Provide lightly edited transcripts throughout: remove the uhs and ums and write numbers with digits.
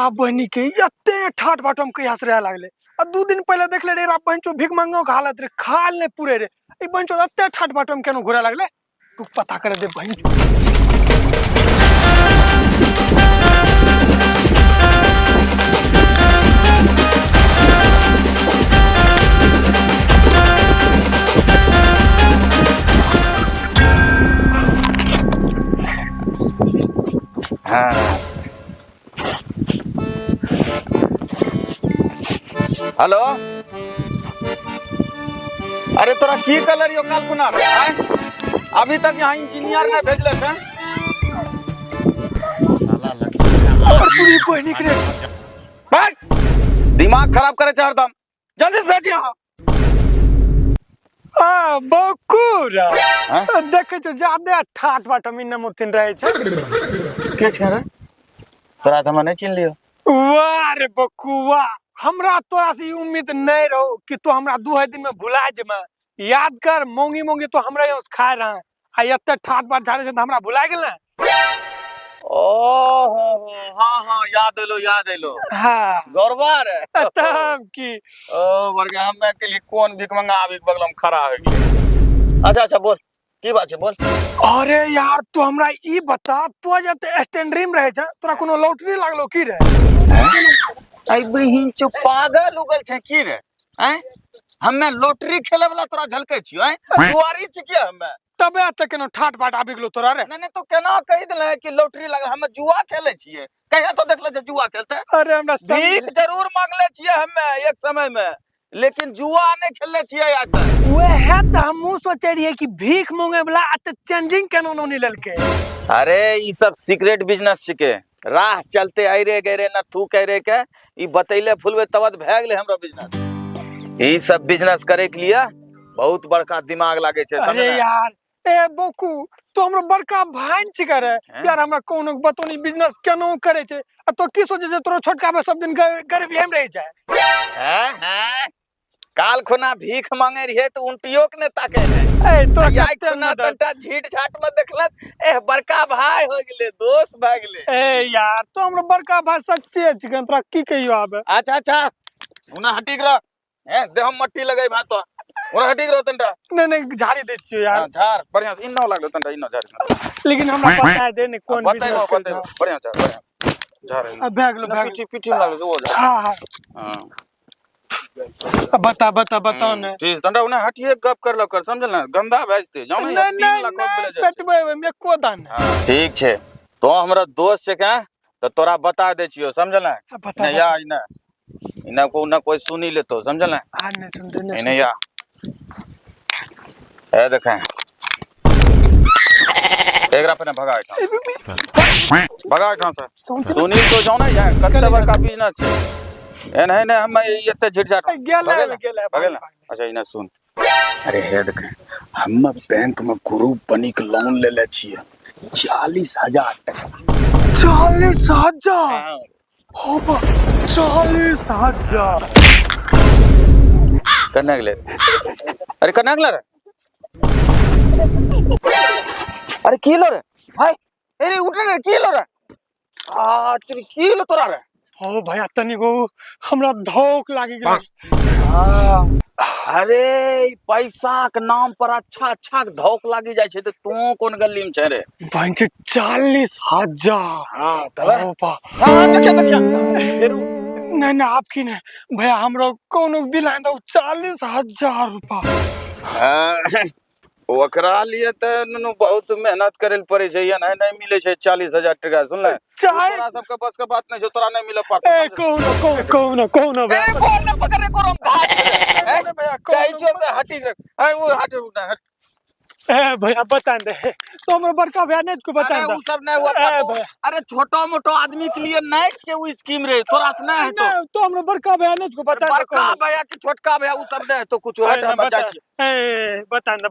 तोरा बहनी के एते ठाट बाटम कहिया से रह लागले आ 2 दिन पहले देखले रे रा बहनचो भीख मांगो के हालत रे खाल ने पूरे रे ई बहनचो एते ठाट बाटम केनो घुरे लागले तू पता कर दे बहन। हेलो अरे तोरा की कलर यो काल खुना अभी तक यहाँ इंजीनियर ने भेजले छे साला लग और पूरी बहनी के भाग दिमाग खराब करे छे हरदम जल्दी से भेज यहाँ। आ बकुरा देखे छो ज्यादा ठाट बाटम इन मुतिन रहे छे के छे रे तोरा त नहीं चिन्ह लियो। वाह रे बकुआ हमरा तोरा से उम्मीद नहीं रहो कि तू हमरा 2 दिन में भुला जेमा। याद कर मोंगी मोंगी तो हमरा यहाँ खाए रहा आ एते ठाट बाट झाड़े से हमरा भुला गेल ना। ओहो हां याद एलो हां गौरवा रे तब की ओ वर्गे हमें के लिए कौन भीख मंगा अभी बगल में खड़ा हो गेल। अच्छा बोल की बात है बोल। अरे यार तू हमरा ई बता तू जते स्टैंडरी में रहे छ तोरा कोनो लॉटरी लागलो की रे। आई बहिन चो पागल उगल छे की रे हैं हमें लॉटरी खेले वाला तोरा झलके छियो हैं जुआरी छी के हमें तबे त केनो ठाट बाट आबि गेलो तोरा रे। नहीं तो केना कहि देले कि लॉटरी लागल हम जुआ खेले छिए कहिया तो देखले जे जुआ खेलते। अरे हमरा भीख जरूर मांगले छिए हमें एक समय में लेकिन जुआ नहीं खेलले छिए आज तक। वहे त हमहु सोचे रहिए कि भीख मांगे वाला अत चेंजिंग केनो नहीं लेलके। अरे ई सब सीक्रेट बिजनेस छिके राह चलते आई रे गए रे ना तू कह रे के ई बतैले फुलवे तबत भए गेले हमरा बिजनेस। ई सब बिजनेस करे के लिए बहुत बड़का दिमाग लागे छे। अरे यार ए बोकू तो हमरो बड़का भाइन छिके रे यार हमरा कोनो बतौनी बिजनेस केनो करे छे आ तो की सोचे छे तोरो छोटका बे सब दिन गरीबी हम रह जाए। हैं काल खुना भीख मांगे रहिए तो उल्टियो के ने ताके ए तोरा याई खुना तंटा झीट झाट में देखलत ए बड़का भाई हो गेले दोस्त भाग गेले। ए यार तो हमरो बड़का भाई सच्चे छिके तोरा की कहियो आबे। अच्छा उना हटिक रह हैं दे हम मट्टी लगाई भात तो उना हटिक रह तंटा नहीं झाड़ी दे छियो यार। हां झाड़ बढ़िया इन्नो लागलो तंटा इन्नो झाड़ लेकिन हमरा पता दे ने कोन बिजनेस बताइबो बढ़िया झाड़ अब भाग लो पीछे लागलो वो हां हां बता ने ठीक तंटा उना हटिए गप कर लो कर समझल ना गंदा भेजते जाओ ना 3 लाख बेले जाय सटबे में को दान। ठीक छे तो हमरा दोस्त छे के तो तोरा बता दे छियो समझल ना बता या इना को ना कोई सुनी ले तो समझल ना आ नहीं सुनते नहीं या ए देखें एकरा पे भगा से सुनी तो जाओ ना यार कते बड़का बिजनेस छे ए नहीं हम एते झिटझाट गेल। अच्छा इना सुन अरे हे देख हम बैंक में ग्रुप बनी के लोन ले ले छिए 40,000 टका। 40,000 हो बा 40,000 करने गेले अरे करने गेले रे अरे की लो रे भाई अरे उठ रे की लो रे आ तेरी की लो तोरा रे। हो भैया तनी को हमरा धोख लागी गेल। अरे पैसा के नाम पर अच्छा धोख लागी जाय छे तो तू कोन गली में छे रे बहन 40,000। हां तबे हो बा हां देखिया फेरू नहीं आपकी ने भैया हमरो कोनो दिलाए दो 40,000 रुपया। ओकरा लिए त नु बहुत मेहनत करे पड़े छे या नहीं मिले छे 40,000 टका सुन ले तोरा सब के बस के बात नहीं छे तोरा नहीं मिले पाता। ए कौन ए कौन न पकड़े कोरम भैया कई जो हटी रे ए वो हट ए भैया बता दे तो हमर बड़का भैया ने को बता दे अरे उ सब नहीं हुआ अरे छोटो मोटो आदमी के लिए नहीं के वो स्कीम रे तोरा से नहीं है तो हमर बड़का भैया ने को बता दे बड़का भैया की छोटका भैया उ सब नहीं तो कुछ हट हम बचा छी। ए बता दे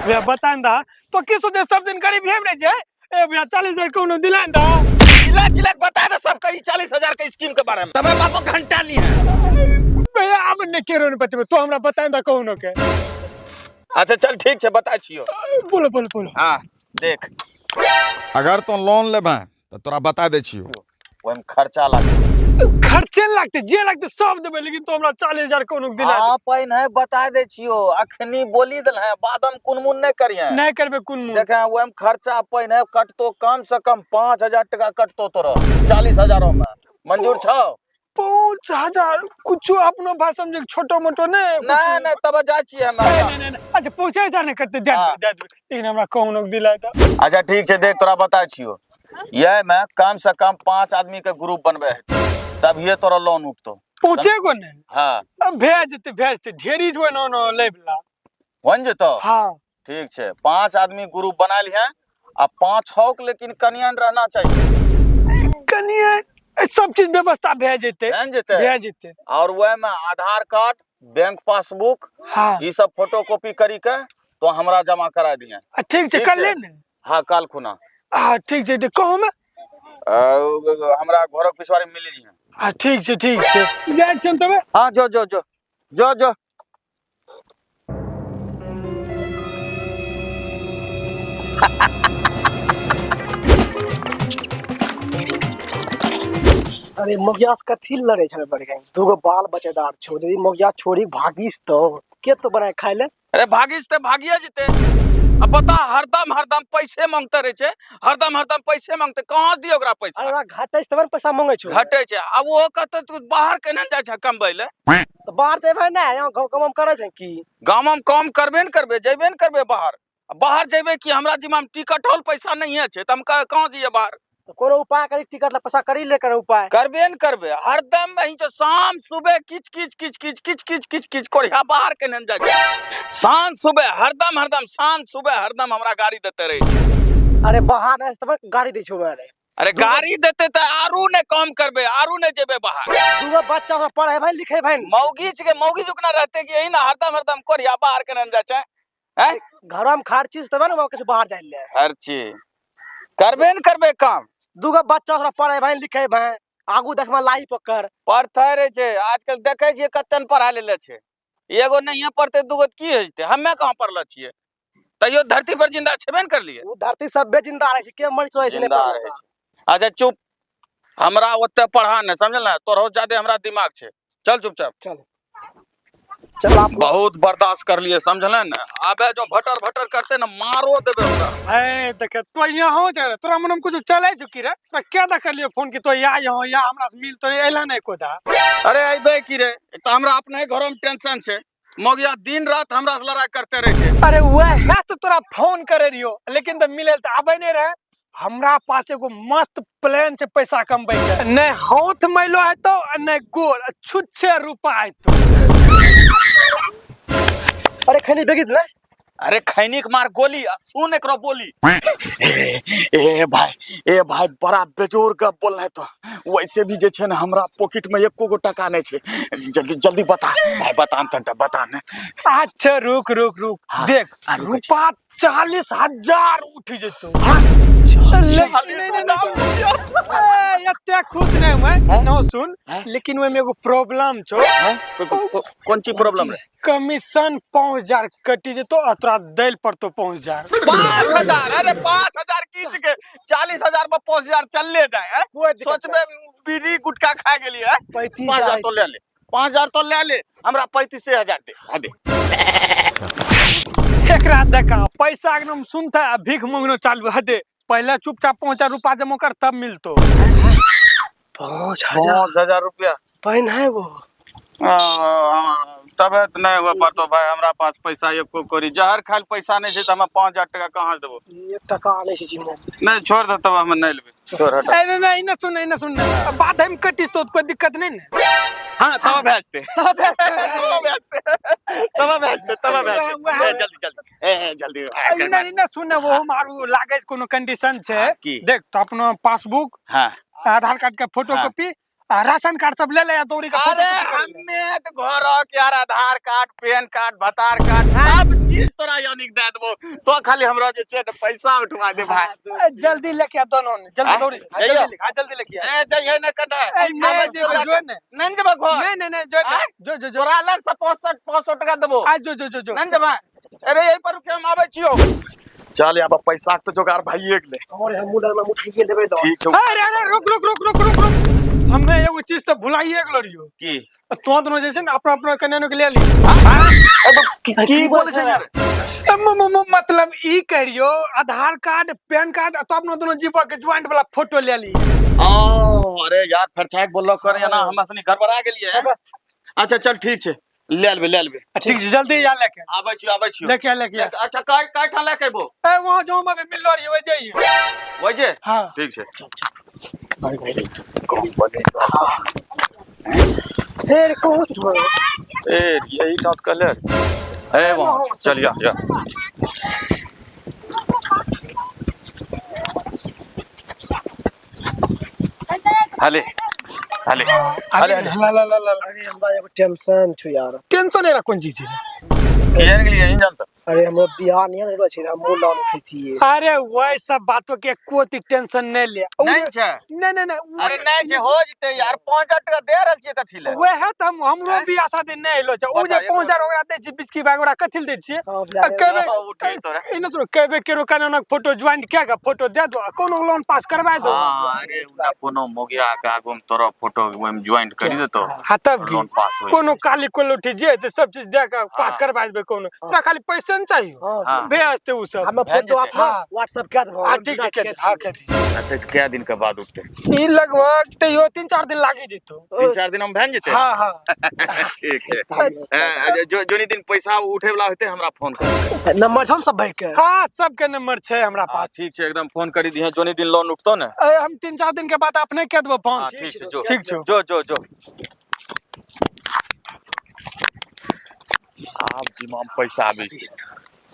भैया बता दे तो की सोचे सब दिन गरीब हम रह जाए। ए भैया 40,000 कोनो दिलाए दा चिल्ला बता दे सब कई 40,000 के स्कीम के बारे में तबे बापो घंटा ली है भैया अब ने केरो ने बतबे तो हमरा बता दे कोनो के। अच्छा चल ठीक छे बता छियो बोलो हां देख अगर तो लोन लेबे तो तोरा बता दे छियो ओम खर्चा लागे खर्चे लगते जे लगते सब देबे, लेकिन तो हमरा 40,000 कोनो दिला हाँ पहिने बता दे छियो, अखनी बोली दल है, बादम कुनमुन नहीं करिए। नहीं करबे कुन मुंह देखे वो खर्चा पहिने कटतो, कम से कम 5,000 टका कटतो तोरो 40,000 में मंजूर छो? 5,000 कुछ अपनो भाषा में छोटो मोटो नहीं नहीं नहीं तब जा छिए हम। नहीं अच्छा 5,000 नहीं करते, दे दे लेकिन हमरा कोनो दिला था। अच्छा ठीक है, देख तोरा बता छियो, ये में कम से कम 5 आदमी के ग्रुप बनबे है, तब ये तोरा लोन उठतो। पूछे को नहीं? हाँ अब भेजते ढेरी जो न न लेबला बन जेतो। हाँ ठीक है, 5 आदमी ग्रुप बना लिया, अब 5 हौक लेकिन कनियन रहना चाहिए। कनिया सब चीज व्यवस्था भेज देते भेज जेते। और वह में आधार कार्ड, बैंक पासबुक, हाँ ये सब फोटोकॉपी करी के तो हमरा जमा करा दिए। ठीक है कर ले ने। हाँ काल खुना। हाँ ठीक है कहूँ मैं हमरा घर के पिछवाड़े मिल जी। हाँ ठीक है जाए छन तबे। हाँ जो अरे मोगियास कथी लड़े छे बड़ गई, दूगो बाल बच्चेदार छो, यदि मोगिया छोरी भागिस तो के तो बनाए खाए ले। अरे भागिस ते भागिए जते। अब बता, हरदम पैसे मांगते रहे छे, हरदम पैसे मांगते, कहां दियो ओकरा पैसा? अरे घाटे से पैसा मांगे छो। घटे छे, अब वो कहते तू बाहर केना जाय छे कमबै ले? तो बाहर जेबे ना, यहाँ गांव में करे छे की? गांव में काम करबे न करबे, जेबे न करबे बाहर। बाहर जेबे कि हमरा जिम्मा में टिकट होल पैसा नहीं है छे, त हम कहां जिए बाहर? तो कोनो उपाय करी, टिकट ला पैसा करी लेकर उपाय करबे न करबे। हरदम वही जो शाम सुबह किच कोरिया बाहर केने जाय छे। शाम सुबह हरदम शाम सुबह हरदम हमरा गाड़ी देते रहे। अरे बाहर ना तब गाड़ी दे छो मारे। अरे गाड़ी देते त आरू ने काम करबे, आरू ने जेबे बाहर। दूगो बच्चा सब पढ़े भाई लिखे भाई। मौगी जुकना रहते कि यही ना हरदम कोरिया बाहर केने जाय छे। हैं घर में खर्ची तब ना के बाहर जाय ले। खर्ची करबे न करबे काम। दूगो बच्चा सब पढ़े भाई लिखे भाई, आगू देखमा लाई पकड़ पढ़ते रहे छे। आजकल देखे छिए कतन पढ़ा लेले छे, एगो नहीं पढ़ते दूगो की हेते। हमें कहां पढ़ल छिए, तइयो धरती पर जिंदा छेबे न कर लिए। वो धरती सब बे जिंदा रहे छे, के मर तो ऐसे जिंदा रहे छे। अच्छा चुप, हमरा ओते पढ़ा न समझल ना, तोरो ज्यादा हमरा दिमाग छे। चल चुपचाप चल आप बहुत बर्दाश्त कर लिए समझल ना। आबे जो भटर करते ना मारो देबे ओकरा। ए देख तो यहाँ चल, तोरा मन में कुछ चले चुकी रे, तोरा क्या दा कर लियो फोन की तो यहाँ हमरा से मिल तो एला नहीं कोदा। अरे अइबे की रे, त हमरा अपने घर में टेंशन छे। मोगिया दिन रात हमरा से लड़ाई करते रहे छे। अरे वह तो तोरा फोन करे रियो, लेकिन तो मिले तो आबे नहीं रहे। हमरा पास एगो मस्त प्लान छे पैसा कमबै के, नहीं हाथ मैलो है तो नहीं गोर छुच्छे रुपा है तो। अरे खैनी बेगित ना। अरे खैनिक मार गोली, सुन एकरो बोली। ए भाई बड़ा बेजोर गप बोल है तो वैसे भी जे छे ना हमरा पॉकेट में एको गो टका नहीं छे। जल्दी बता भाई, बता ने। अच्छा रुक हाँ, देख रुपा 40,000 उठ जेतो। एते खुश नहीं मैं न सुन, लेकिन में एगो प्रॉब्लम छो। कौन ची प्रॉब्लम रे? कमीशन 5,000 कटी जेतो आ तोरा दैल पड़तो 5,000। 5,000? अरे 5,000 खींच के 40,000 में 5,000 चल ले जाए। सोच में बीड़ी गुटखा खा गेली है। 5,000 तो ले ले, 5,000 तो ले ले, हमरा 35,000 दे। एकरा देखा पैसा एकदम सुनता भीख मांगनो चालू है दे। पहले चुपचाप 5,000 रुपया जमा कर तब मिलतो। 5,000 रुपया पैन है वो। तबे तो नहीं हुआ पड़तो भाई, हमरा पास पैसा एको कोरी जहर खाल पैसा नहीं छे त हम 5,000 टका कहां देबो? 1 टका आने से जिम्मा नहीं छोड़ दे, तब हम नहीं लेबे। छोड़ हट। अरे नहीं न सुन बात हम कटिस तो कोई दिक्कत नहीं ना। हां तब भेजते जल्दी नहीं न सुन, वो मारू लागे कोनो कंडीशन छे। देख तो अपनो पासबुक, हां आधार कार्ड का फोटोकॉपी, राशन कार्ड सब ले ले या दौरी का। अरे हमें तो घर के यार आधार कार्ड, पैन कार्ड, भतार कार्ड सब चीज तोरा यूनिक दे देबो। तो खाली हमरा जे छे पैसा उठवा दे भाई। जल्दी लेके आ दोनों ने, जल्दी दौड़ी जल्दी लेके आ। ए जइए न कदा नहीं जो नन जब घर नहीं जो तोरा अलग से 500 टका देबो। आ जो नन जब अरे यही पर के हम आबै छियो। चल अब पैसा तो जोगार भाई एक ले। और हम मुंडा में उठाइए लेबे दो। ठीक है। अरे रुक हमें एगो चीज तो भुलाइए गेलो रहियो की तो दोनों जैसे ना अपना अपना कन्या के ले ली की बोले छै यार मतलब ई करियो आधार कार्ड पैन कार्ड तो अपना दोनों जीवा के ज्वाइंट वाला फोटो ले ली ओ अरे यार फिर छाक बोललो कर ना हमरा सनी गड़बड़ा गेलिए अच्छा चल ठीक छै ले लेबे ठीक है जल्दी या लेके आबै छी लेके अच्छा काय ठा लेके एबो ए वहां जो में मिल रही है जाइए वही जे हां ठीक छै फिर कौन ए यही ठाट कलर ए वहां चल जा हले अरे अरे हमरा एगो टेंशन छ यार टेंशन है कौन चीज है कियन के लिए नहीं जानता अरे हमरा बियाह नहीं रहलो छै हम लोन उठै छिए अरे वही सब बातों के कोई टेंशन नहीं ले नहीं छै नहीं अरे नहीं छै हो जते यार 5000 टका दे रहल छिए कथि ले वह त हमरो बियाह शादी नहीं हेलो छै उ जे 5000 ओकरा दे छी बिस्की बैग ओकरा कथि दे छी कहबे उठी तोरा इन तो कहबे केरो कानूनक फोटो ज्वाइन क्या का फोटो दे दो कोनो लोन पास करवा दो अरे उना कोनो मोगिया के आगु में तोरा फोटो में ज्वाइन कर देतो हां तब लोन पास हो कोनो काली कोलोठी जे तो सब चीज दे के पास करवा देबे कोनो तोरा खाली पैसा न चाहिए हां भेजते उ सब हम फोटो अपना व्हाट्सएप कर देबो ठीक है हां अच्छा क्या दिन के बाद उठते ई लगभग तैयो 3-4 दिन लागी जेतो 3-4 दिन में भेज जेते हां ठीक है जोनी दिन पैसा उठे वाला होते हमरा फोन कर नंबर हम सब भाई के हां सबके नंबर छै हमरा पास ठीक छै एकदम फोन करी दिहे जोनी दिन लोन उठतो ने हम 3-4 दिन के बाद अपने के देबो फोन ठीक छै ठीक छै जो आप जिम्मा पैसा आबे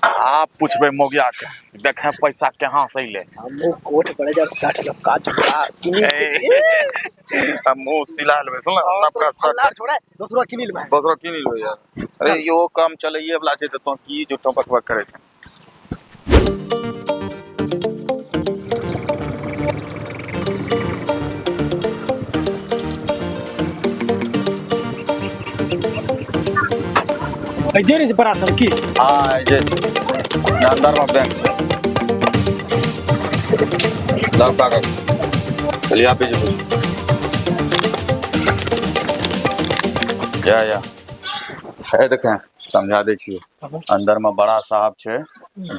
आप पूछबे मोगिया के देखे पैसा कहां से ले हम कोट पड़े जा 60 लाख काट हम मुंह सिला लेबे सुन आपका सलाह छोड़े दूसरा किनी लेबे दूसरा किनी लो यार अरे यो काम चलइए वाला छै त तो की जो बकबक करे छै जे रे बड़ा सर की हां जे अंदर में बैंक लाओ कागज चलिए आप ही या है देखें समझा दे छिए अंदर में बड़ा साहब छे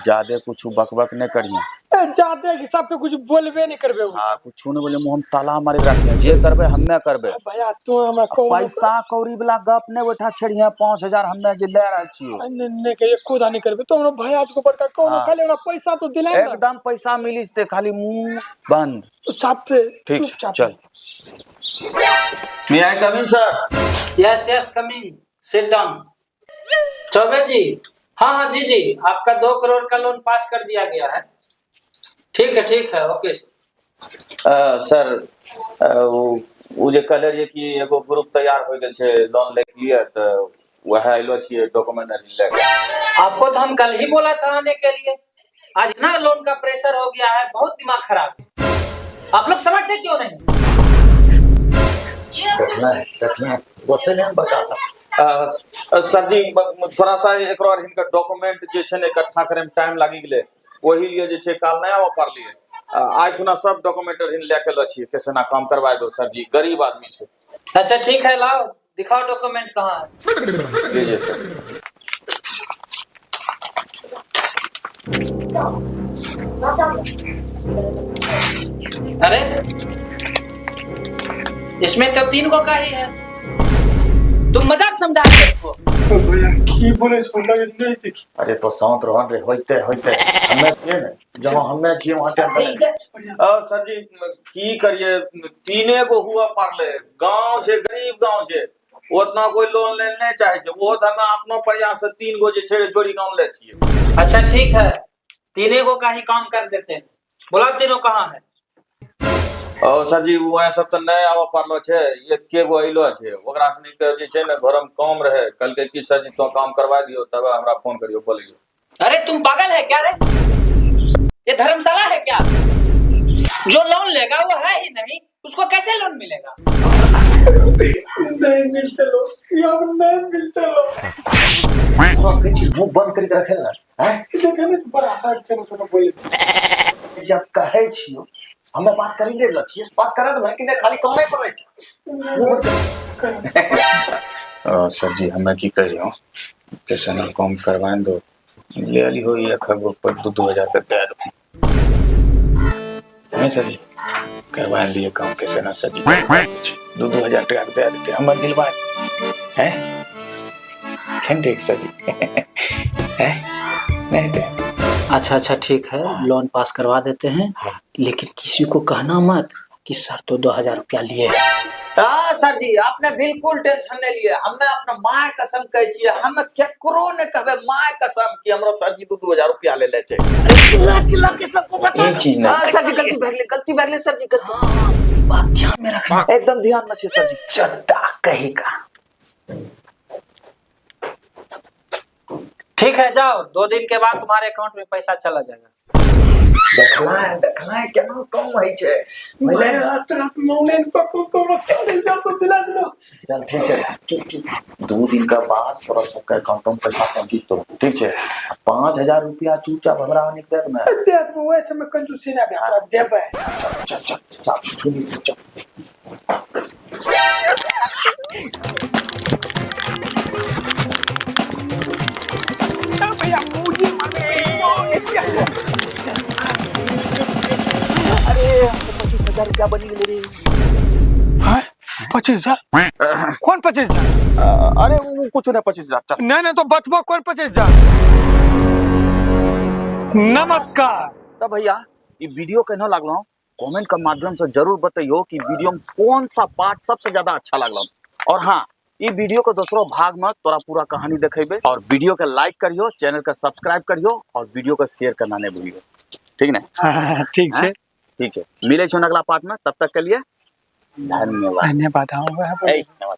ज्यादा कुछ बकबक नहीं करिए जाते कि सब पे कुछ बोलबे नहीं करबे हां कुछ नहीं बोले मुंह हम ताला मारे रखते जे करबे हम्मे करबे भैया तू हमरा को पैसा कौड़ी वाला गप नहीं बैठा छेड़िए 5000 हम्मे जे ले रहल छियो नहीं के खुदा नहीं करबे तो हमरा भैया को बड़का कोनो खाली हमरा पैसा तो दिला एकदम पैसा मिलिस ते खाली मुंह बंद सब पे ठीक चल मैं I coming sir yes coming sit down Chaube ji हाँ जी आपका 2 करोड़ का लोन पास कर दिया गया है ठीक है ओके सर वो जे कहले रहिए कि एगो ग्रुप तैयार हो गेल छै लोन ले के लिए त वह आइलो छिए डॉक्यूमेंट लेके आपको तो हम कल ही बोला था आने के लिए आज ना लोन का प्रेशर हो गया है बहुत दिमाग खराब है आप लोग समझते क्यों नहीं देखना वैसे नहीं बता सकता सर जी थोड़ा सा एक बार इनका डॉक्यूमेंट जे छै ने इकट्ठा करे में टाइम लागी गेले वही लिए जे छै काल नया वापर लिए आज खुना सब डॉक्यूमेंट इन लेके ल छिए कैसे ना काम करवा दो सर जी गरीब आदमी छै अच्छा ठीक है लाओ दिखाओ डॉक्यूमेंट कहाँ है लीजिए सर अरे इसमें तो 3 को का ही है तुम मजाक समझा रहे हो भैया की बोले सुन लगे नहीं थी अरे तो शांत रहो रे होइते हमें के ने जहां हमें छी वहां टेंशन सर जी की करिए 3 गो हुआ पारले गांव छे गरीब गांव छे उतना कोई लोन ले नहीं चाहे छे वो त हमें अपनो प्रयास से 3 गो जे छे जोड़ी काम ले छिए अच्छा ठीक है 3 को का ही काम कर देते हैं बोला तीनों कहाँ है और सर जी वो सब तो नए आवा पारलो छे ये के गो आइलो छे ओकरा सनी के जे छे ने घर में काम रहे कल के की सर जी तो काम करवा दियो तब हमरा फोन करियो बोलियो अरे तुम पागल है क्या रे ये धर्मशाला है क्या जो लोन लेगा वो है ही नहीं उसको कैसे लोन मिलेगा नहीं मिलते लोग यार नहीं मिलते लोग मुंह बंद करके रखे ना हैं देखे ना बड़ा सा के बोले जब कहे छियो हमें बात करी दे लछिए बात करा तो कि खाली कमाई पर रही सर जी हमें की कर रही हूँ कैसे ना कम करवाए दो ले ली हो ये खगो पर 2,000 का दे दो नहीं सर जी करवा लिए काम कैसे ना सर जी 2,000 टका दे देते हम दिलवा है ठीक सर जी है नहीं दे अच्छा ठीक है, लोन पास करवा देते हैं। लेकिन किसी को कहना मत कि सर तो 2,000 रुपया लिए। हाँ सर जी आपने बिल्कुल टेंशन नहीं लिए हमें अपना माँ कसम कहे छिए हमें केकरो ने कहबे माँ कसम कि हमरा सर जी 2,000 रुपया ले ले छे। चिल्ला के सबको बता एक चीज ना सर जी गलती भर ले सर जी गलती बात ध्यान में रखना एकदम ध्यान में छे सर जी चट्टा कहेगा। ठीक है, जाओ, 2 दिन के बाद तुम्हारे अकाउंट में पैसा चला जाएगा। देखला केना कम है छे मैं रात मौने पको तो चले जा तो दिला दो। चल ठीक है 2 दिन का बाद थोड़ा सबका अकाउंट में पैसा पहुंची तो ठीक है 5,000 रुपया चूचा हमरा आने के में दे तो वैसे में कंजूसी ना देबे। चल साफ सुनी चल भैया मुझे अरे 25,000 रुपया बनी गेले रे। हाँ 25,000 कौन 25,000? अरे वो कुछ ना 25,000 चल नहीं तो बचबो कौन 25,000? नमस्कार। तो भैया ये वीडियो केना लागलो कमेंट के माध्यम से जरूर बताइयो कि वीडियो में कौन सा पार्ट सबसे ज्यादा अच्छा लागलो। और हाँ ये वीडियो को दूसरो भाग में तोरा पूरा कहानी देखेबे और वीडियो के लाइक करियो चैनल का सब्सक्राइब करियो और वीडियो को शेयर करना नहीं भूलियो ठीक ना। ठीक है ठीक है मिले छो अगला पार्ट में तब तक के लिए धन्यवाद। धन्यवाद। धन्यवाद।